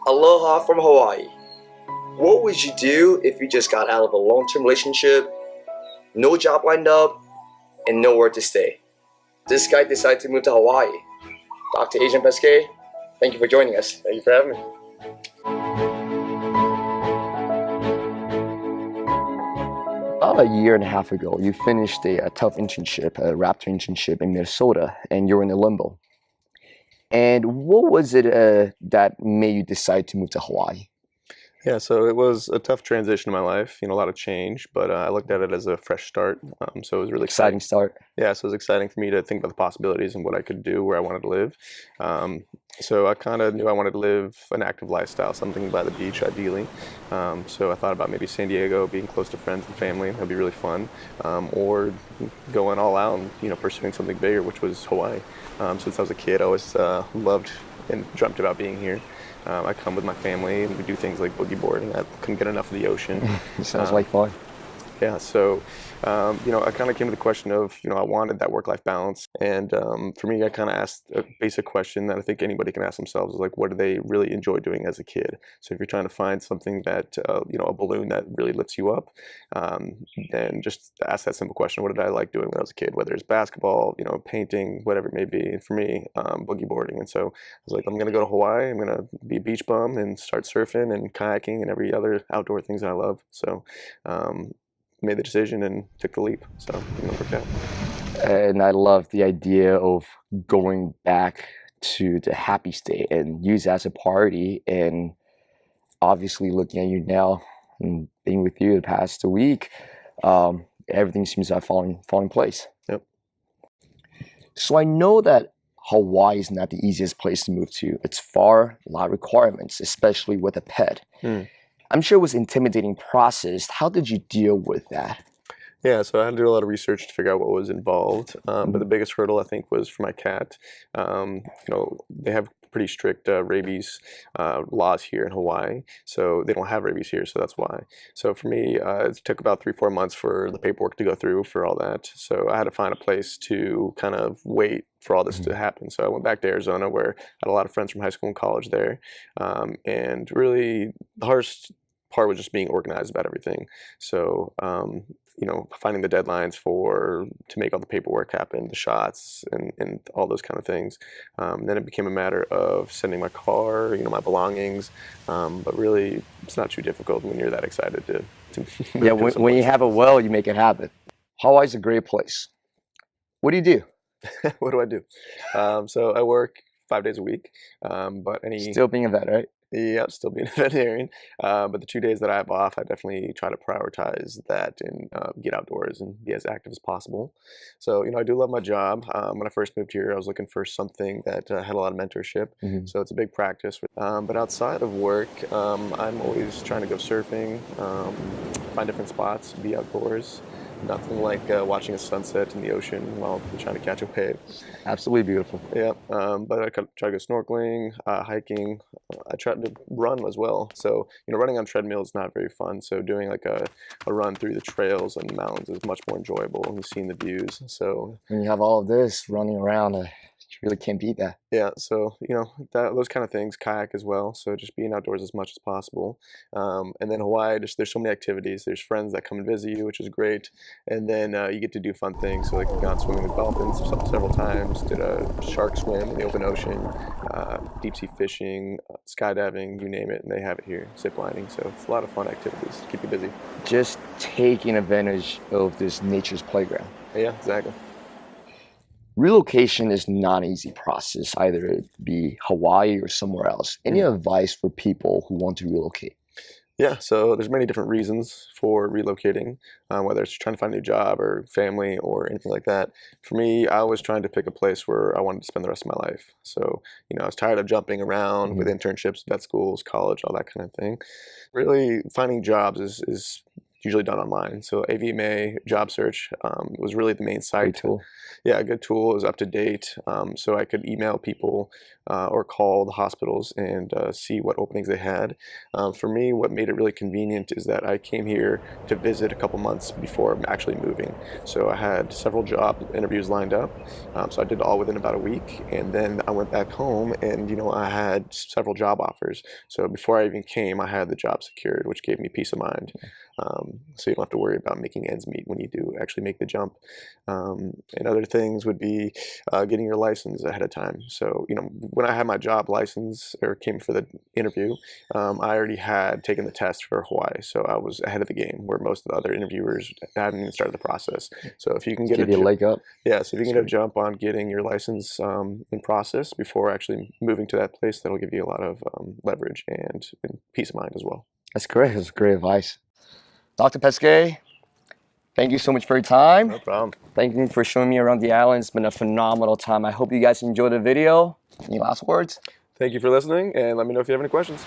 Aloha from Hawaii. What would you do if you just got out of a long-term relationship, no job lined up, and nowhere to stay? This guy decided to move to Hawaii. Dr. Adrien Pesqué, thank you for joining us. Thank you for having me. About a year and a half ago, you finished a tough internship, a raptor internship in Minnesota, and you're in a limbo. And what was it that made you decide to move to Hawaii? Yeah, so it was a tough transition in my life, a lot of change, but I looked at it as a fresh start. So it was really Exciting start. Yeah, so it was exciting for me to think about the possibilities and what I could do, where I wanted to live. So I kind of knew I wanted to live an active lifestyle, something by the beach ideally. So I thought about maybe San Diego, being close to friends and family. That'd be really fun. Or going all out and pursuing something bigger, which was Hawaii. Since I was a kid, I always loved and dreamt about being here. I come with my family and we do things like boogie boarding. I couldn't get enough of the ocean. Sounds like fun. Yeah, so I kind of came to the question of I wanted that work-life balance, and for me, I kind of asked a basic question that I think anybody can ask themselves: is like, what do they really enjoy doing as a kid? So if you're trying to find something that a balloon that really lifts you up, then just ask that simple question: what did I like doing when I was a kid? Whether it's basketball, painting, whatever it may be. And for me, boogie boarding. And so I was like, I'm gonna go to Hawaii. I'm gonna be a beach bum and start surfing and kayaking and every other outdoor things that I love. So. Made the decision and took the leap. So it worked out. And I love the idea of going back to the happy state and use it as a party. And obviously, looking at you now and being with you the past week, everything seems to have fallen in place. Yep. So I know that Hawaii is not the easiest place to move to. It's far, a lot of requirements, especially with a pet. I'm sure it was an intimidating process. How did you deal with that? Yeah, so I had to do a lot of research to figure out what was involved. But the biggest hurdle, I think, was for my cat. They have pretty strict rabies laws here in Hawaii, so they don't have rabies here, so that's why. So for me, it took about 3-4 months for the paperwork to go through for all that. So I had to find a place to kind of wait for all this to happen. So I went back to Arizona, where I had a lot of friends from high school and college there, and really the hardest part was just being organized about everything. So finding the deadlines to make all the paperwork happen, the shots and all those kind of things. Then it became a matter of sending my car, my belongings. But really, it's not too difficult when you're that excited to yeah, when you have a well, you make it happen. Hawaii's a great place. What do you do? What do I do? So I work 5 days a week. But Still being a vet, right? Yeah, still being a veterinarian. But the 2 days that I have off, I definitely try to prioritize that and get outdoors and be as active as possible. So, I do love my job. When I first moved here, I was looking for something that had a lot of mentorship. So it's a big practice. But outside of work, I'm always trying to go surfing, find different spots, be outdoors. Nothing like watching a sunset in the ocean while you're trying to catch a wave. Absolutely beautiful. Yeah, but I try to go snorkeling, hiking. I try to run as well. So, running on treadmill is not very fun. So doing like a run through the trails and mountains is much more enjoyable and seeing the views. So when you have all of this running around, you really can't beat that. Yeah, so those kind of things, kayak as well. So just being outdoors as much as possible. And then Hawaii, there's so many activities. There's friends that come and visit you, which is great. And then you get to do fun things. So like gone swimming with dolphins several times. Did a shark swim in the open ocean, deep sea fishing, skydiving, you name it, and they have it here. Zip lining. So it's a lot of fun activities to keep you busy. Just taking advantage of this nature's playground. Yeah, exactly. Relocation is not an easy process, either it be Hawaii or somewhere else. Any advice for people who want to relocate? Yeah, so there's many different reasons for relocating, whether it's trying to find a new job or family or anything like that. For me, I was trying to pick a place where I wanted to spend the rest of my life. So, I was tired of jumping around with internships, vet schools, college, all that kind of thing. Really, finding jobs is usually done online. So AVMA job search was really the main site. Great tool. Yeah, a good tool. It was up to date, so I could email people or call the hospitals and see what openings they had. For me, what made it really convenient is that I came here to visit a couple months before actually moving. So I had several job interviews lined up. So I did all within about a week, and then I went back home, and I had several job offers. So before I even came, I had the job secured, which gave me peace of mind. So you don't have to worry about making ends meet when you do actually make the jump. And other things would be getting your license ahead of time. So when I had my job license or came for the interview, I already had taken the test for Hawaii, so I was ahead of the game where most of the other interviewers hadn't even started the process. So if you can get a leg up. Yeah, so if you can get a jump on getting your license in process before actually moving to that place, that'll give you a lot of leverage and peace of mind as well. That's great. That's great advice. Dr. Pesqué, thank you so much for your time. No problem. Thank you for showing me around the island. It's been a phenomenal time. I hope you guys enjoyed the video. Any last words? Thank you for listening, and let me know if you have any questions.